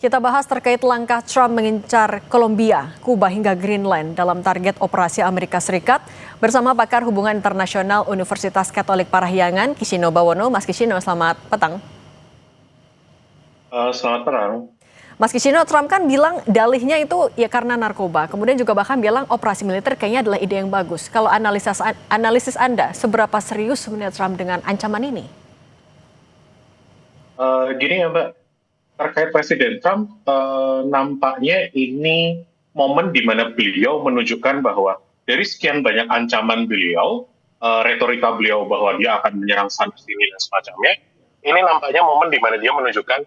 Kita bahas terkait langkah Trump mengincar Kolombia, Kuba hingga Greenland dalam target operasi Amerika Serikat bersama pakar hubungan internasional Universitas Katolik Parahyangan, Kishino Bawono. Mas Kishino, selamat petang. Selamat petang. Mas Kishino, Trump kan bilang dalihnya itu ya karena narkoba. Kemudian juga bahkan bilang operasi militer kayaknya adalah ide yang bagus. Kalau analisis Anda, seberapa serius sebenarnya Trump dengan ancaman ini? Gini ya Mbak, terkait Presiden Trump, nampaknya ini momen di mana beliau menunjukkan bahwa dari sekian banyak ancaman beliau, retorika beliau bahwa dia akan menyerang sana sini dan semacamnya, ini nampaknya momen di mana dia menunjukkan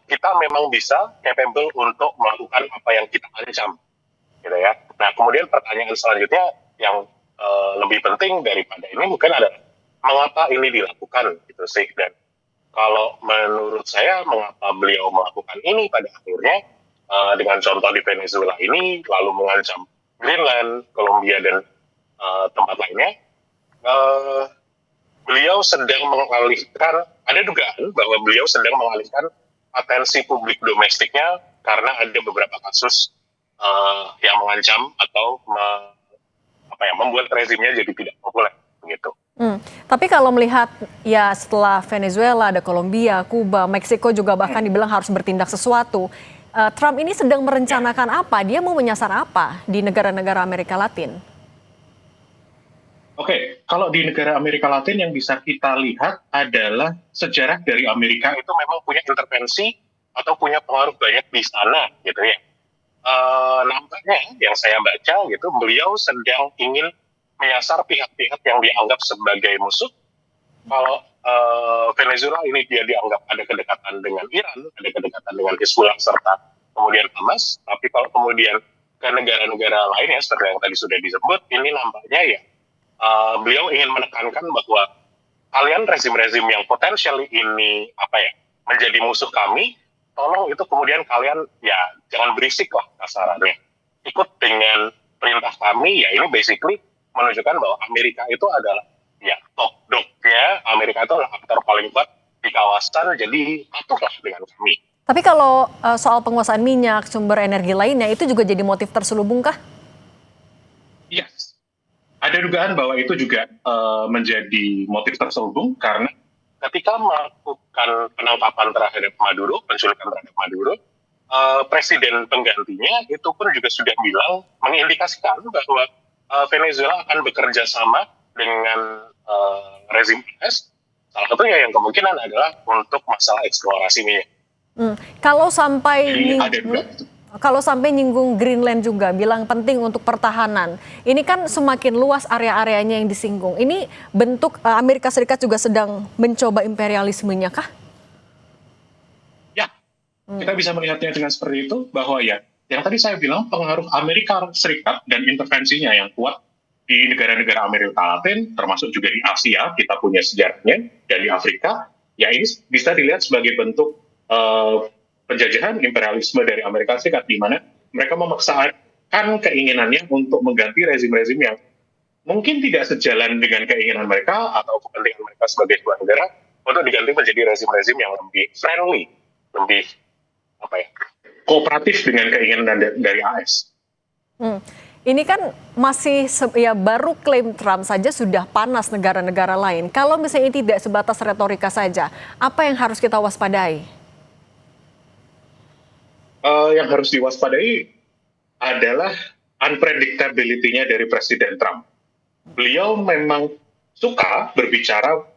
kita memang bisa capable untuk melakukan apa yang kita ancam, gitu ya. Nah, kemudian pertanyaan selanjutnya yang lebih penting daripada ini mungkin adalah mengapa ini dilakukan, gitu sih. Dan kalau menurut saya mengapa beliau melakukan ini pada akhirnya dengan contoh di Venezuela ini lalu mengancam Greenland, Kolombia dan tempat lainnya, beliau sedang mengalihkan, ada dugaan bahwa beliau sedang mengalihkan atensi publik domestiknya karena ada beberapa kasus yang mengancam atau membuat rezimnya jadi tidak populer begitu. Tapi kalau melihat ya setelah Venezuela, ada Kolombia, Kuba, Meksiko juga bahkan dibilang harus bertindak sesuatu. Trump ini sedang merencanakan apa? Dia mau menyasar apa di negara-negara Amerika Latin? Oke, kalau di negara Amerika Latin yang bisa kita lihat adalah sejarah dari Amerika itu memang punya intervensi atau punya pengaruh banyak di sana, gitu ya. Nampaknya yang saya baca gitu, beliau sedang ingin menyasar pihak-pihak yang dianggap sebagai musuh. Kalau Venezuela ini dia dianggap ada kedekatan dengan Iran, ada kedekatan dengan Hezbollah serta kemudian Hamas. Tapi kalau kemudian ke negara-negara lainnya seperti yang tadi sudah disebut, ini nampaknya ya beliau ingin menekankan bahwa kalian rezim-rezim yang potensial ini menjadi musuh kami, tolong itu kemudian kalian ya jangan berisik lah kasarannya. Ikut dengan perintah kami, ya ini basically menunjukkan bahwa Amerika itu adalah ya top dog-nya, Amerika itu adalah aktor paling kuat di kawasan, jadi patuhlah dengan kami. Tapi kalau soal penguasaan minyak, sumber energi lainnya, itu juga jadi motif terselubung kah? Yes. Ada dugaan bahwa itu juga menjadi motif terselubung karena ketika melakukan penangkapan terhadap Maduro, penculikan terhadap Maduro, presiden penggantinya itu pun juga sudah bilang, mengindikasikan bahwa Venezuela akan bekerja sama dengan rezim AS. Salah satunya yang kemungkinan adalah untuk masalah eksplorasi minyak. Kalau sampai nyinggung Greenland juga, bilang penting untuk pertahanan. Ini kan semakin luas area-areanya yang disinggung. Ini bentuk Amerika Serikat juga sedang mencoba imperialismenya kah? Ya, kita bisa melihatnya dengan seperti itu, bahwa ya, yang tadi saya bilang pengaruh Amerika Serikat dan intervensinya yang kuat di negara-negara Amerika Latin, termasuk juga di Asia, kita punya sejarahnya, dan di Afrika, ya ini bisa dilihat sebagai bentuk penjajahan imperialisme dari Amerika Serikat, di mana mereka memaksakan keinginannya untuk mengganti rezim-rezim yang mungkin tidak sejalan dengan keinginan mereka atau kepentingan mereka sebagai sebuah negara, untuk diganti menjadi rezim-rezim yang lebih friendly, lebih kooperatif dengan keinginan dari AS. Ini kan masih ya baru klaim Trump saja sudah panas negara-negara lain. Kalau misalnya ini tidak sebatas retorika saja, apa yang harus kita waspadai? Yang harus diwaspadai adalah unpredictability-nya dari Presiden Trump. Beliau memang suka berbicara,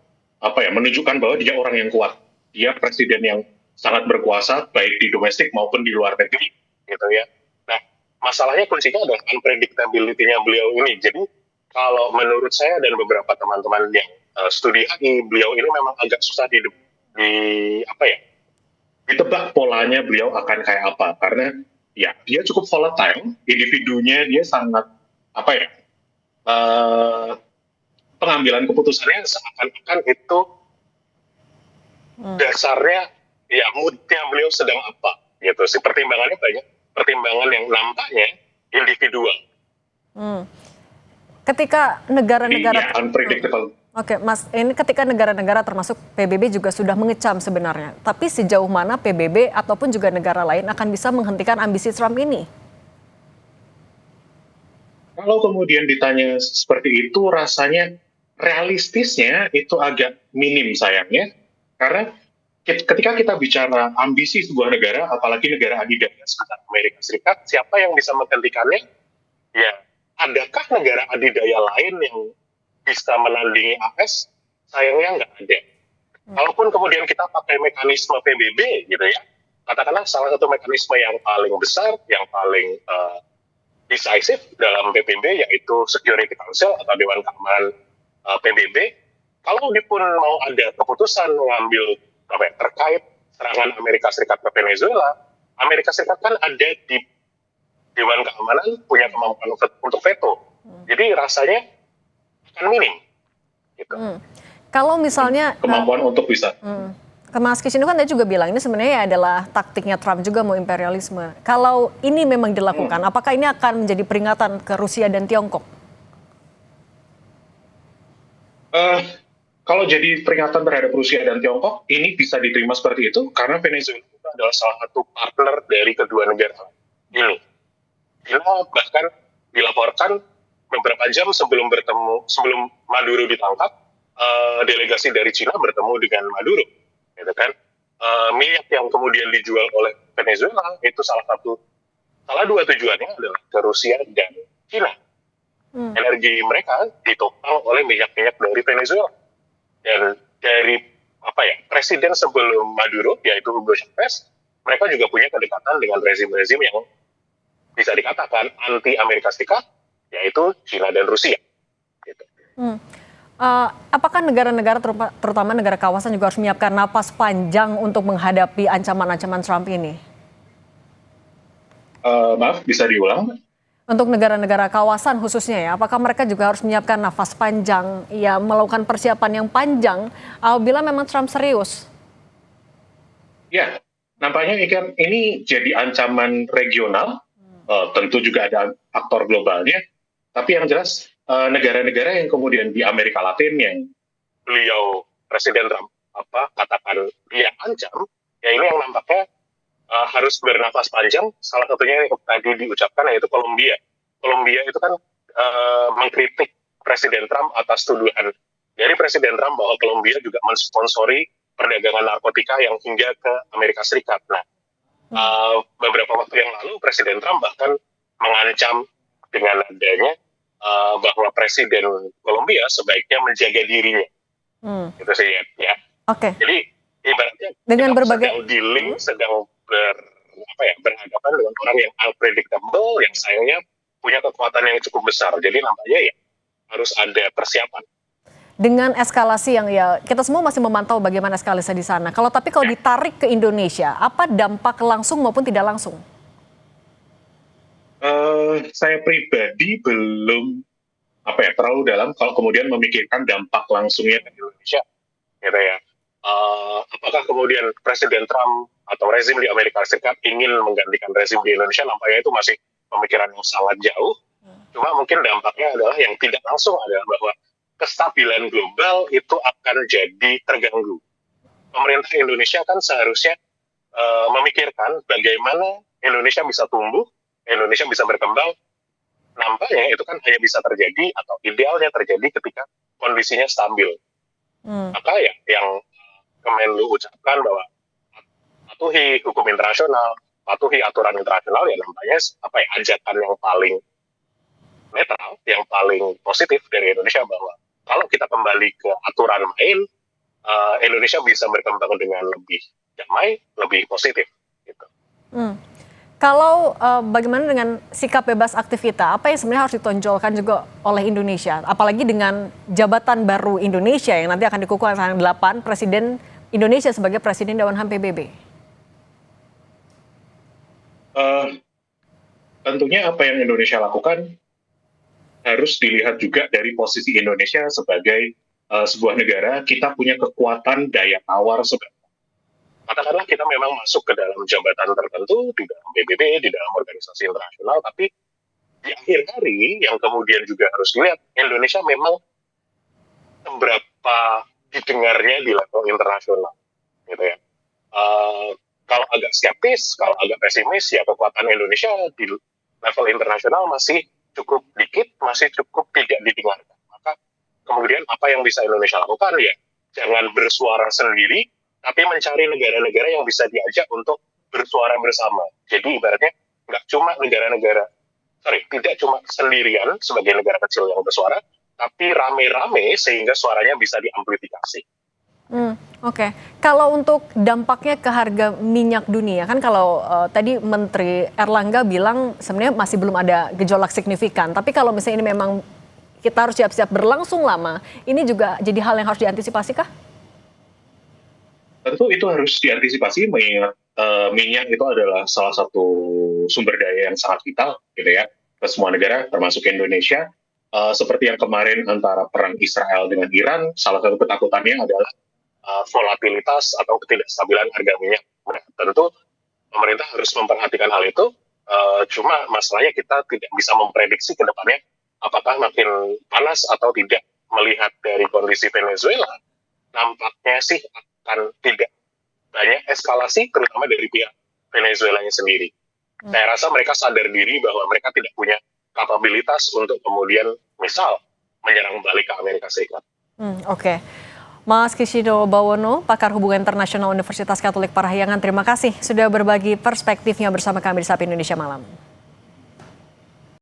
menunjukkan bahwa dia orang yang kuat. Dia presiden yang sangat berkuasa, baik di domestik maupun di luar negeri, gitu ya. Nah, masalahnya kuncinya adalah unpredictability-nya beliau ini. Jadi, kalau menurut saya dan beberapa teman-teman yang studi HI, beliau ini memang agak susah ditebak polanya beliau akan kayak apa, karena ya dia cukup volatile, individunya dia sangat pengambilan keputusannya seakan-akan itu dasarnya ya moodnya beliau sedang apa gitu sih. Pertimbangannya banyak, pertimbangan yang nampaknya individual. Ketika negara-negara unpredictable. Oke, Mas, ini ketika negara-negara termasuk PBB juga sudah mengecam sebenarnya. Tapi sejauh mana PBB ataupun juga negara lain akan bisa menghentikan ambisi Trump ini? Kalau kemudian ditanya seperti itu, rasanya realistisnya itu agak minim sayangnya, karena ketika kita bicara ambisi sebuah negara, apalagi negara adidaya seperti Amerika Serikat, siapa yang bisa menghentikannya? Ya, adakah negara adidaya lain yang bisa menandingi AS? Sayangnya nggak ada. Kalaupun kemudian kita pakai mekanisme PBB gitu ya, katakanlah salah satu mekanisme yang paling besar, yang paling decisive dalam PBB yaitu Security Council atau Dewan Keamanan PBB. Kalau pun mau ada keputusan mengambil terkait serangan Amerika Serikat ke Venezuela, Amerika Serikat kan ada di Dewan Keamanan punya kemampuan untuk veto. Jadi rasanya akan minim. Gitu. Kalau misalnya kemampuan untuk bisa. Mas Kishino kan tadi juga bilang ini sebenarnya adalah taktiknya Trump juga mau imperialisme. Kalau ini memang dilakukan, apakah ini akan menjadi peringatan ke Rusia dan Tiongkok? Kalau jadi peringatan terhadap Rusia dan Tiongkok, ini bisa diterima seperti itu karena Venezuela itu adalah salah satu partner dari kedua negara ini. Bila bahkan dilaporkan beberapa jam sebelum Maduro ditangkap, delegasi dari Cina bertemu dengan Maduro, gitu kan? Minyak yang kemudian dijual oleh Venezuela itu salah dua tujuannya adalah ke Rusia dan Cina. Energi mereka ditopang oleh minyak-minyak dari Venezuela. Dan dari presiden sebelum Maduro yaitu Hugo Chavez, mereka juga punya kedekatan dengan rezim-rezim yang bisa dikatakan anti Amerika Serikat, yaitu Cina dan Rusia. Gitu. Apakah negara-negara terutama negara kawasan juga harus menyiapkan napas panjang untuk menghadapi ancaman-ancaman Trump ini? Maaf, bisa diulang? Untuk negara-negara kawasan khususnya ya, apakah mereka juga harus menyiapkan nafas panjang, ya melakukan persiapan yang panjang apabila memang Trump serius? Ya, nampaknya ini jadi ancaman regional, tentu juga ada faktor globalnya, tapi yang jelas negara-negara yang kemudian di Amerika Latin yang beliau Presiden Trump katakan dia ancam, ya ini yang nampaknya harus bernafas panjang. Salah satunya yang tadi diucapkan yaitu Kolombia. Kolombia itu kan mengkritik Presiden Trump atas tuduhan dari Presiden Trump bahwa Kolombia juga mensponsori perdagangan narkotika yang hingga ke Amerika Serikat. Nah, beberapa waktu yang lalu Presiden Trump bahkan mengancam dengan adanya bahwa Presiden Kolombia sebaiknya menjaga dirinya. Itu sih ya. Oke. Jadi ibaratnya dengan berbagai sedang berhadapan dengan orang yang unpredictable, yang sayangnya punya kekuatan yang cukup besar. Jadi nampaknya ya harus ada persiapan. Dengan eskalasi yang ya kita semua masih memantau bagaimana eskalasi di sana. Kalau ditarik ke Indonesia, apa dampak langsung maupun tidak langsung? Saya pribadi belum terlalu dalam kalau kemudian memikirkan dampak langsungnya ke Indonesia, gitu ya. Apakah kemudian Presiden Trump atau rezim di Amerika Serikat ingin menggantikan rezim di Indonesia? Nampaknya itu masih pemikiran yang sangat jauh. Cuma mungkin dampaknya adalah yang tidak langsung adalah bahwa kestabilan global itu akan jadi terganggu. Pemerintah Indonesia kan seharusnya memikirkan bagaimana Indonesia bisa tumbuh, Indonesia bisa berkembang. Nampaknya itu kan hanya bisa terjadi atau idealnya terjadi ketika kondisinya stabil. Maka ya yang Kemenlu ucapkan bahwa patuhi hukum internasional, patuhi aturan internasional, ya nampaknya ajakan yang paling netral, yang paling positif dari Indonesia bahwa kalau kita kembali ke aturan main, Indonesia bisa berkembang dengan lebih damai, lebih positif. Gitu. Kalau bagaimana dengan sikap bebas aktif kita, apa yang sebenarnya harus ditonjolkan juga oleh Indonesia, apalagi dengan jabatan baru Indonesia yang nanti akan dikukuhkan tanggal 8 Presiden Indonesia sebagai Presiden Dewan HAM PBB? Tentunya apa yang Indonesia lakukan harus dilihat juga dari posisi Indonesia sebagai sebuah negara. Kita punya kekuatan daya tawar sebenarnya. Katakanlah kita memang masuk ke dalam jabatan tertentu di dalam PBB, di dalam organisasi internasional, tapi di akhir hari yang kemudian juga harus dilihat, Indonesia memang seberapa didengarnya di level internasional, gitu ya. Kalau agak skeptis, kalau agak pesimis, ya kekuatan Indonesia di level internasional masih cukup dikit, masih cukup tidak didengarkan. Maka kemudian apa yang bisa Indonesia lakukan ya, jangan bersuara sendiri, tapi mencari negara-negara yang bisa diajak untuk bersuara bersama. Jadi ibaratnya nggak cuma tidak cuma sendirian sebagai negara kecil yang bersuara, tapi rame-rame sehingga suaranya bisa diamplifikasi. Oke. Kalau untuk dampaknya ke harga minyak dunia, kan kalau tadi Menteri Erlangga bilang sebenarnya masih belum ada gejolak signifikan. Tapi kalau misalnya ini memang kita harus siap-siap berlangsung lama, ini juga jadi hal yang harus diantisipasi kah? Tentu itu harus diantisipasi mengingat minyak itu adalah salah satu sumber daya yang sangat vital gitu ya ke semua negara termasuk Indonesia. Seperti yang kemarin antara perang Israel dengan Iran, salah satu ketakutannya adalah volatilitas atau ketidakstabilan harga minyak. Nah, tentu pemerintah harus memperhatikan hal itu. Cuma masalahnya kita tidak bisa memprediksi ke depannya apakah makin panas atau tidak. Melihat dari kondisi Venezuela, nampaknya sih akan tidak banyak eskalasi, terutama dari pihak Venezuelanya sendiri. Saya rasa mereka sadar diri bahwa mereka tidak punya kapabilitas untuk kemudian misal menyerang balik ke Amerika Serikat. Oke. Mas Kishido Bawono, pakar hubungan internasional Universitas Katolik Parahyangan, terima kasih sudah berbagi perspektifnya bersama kami di Sapi Indonesia Malam.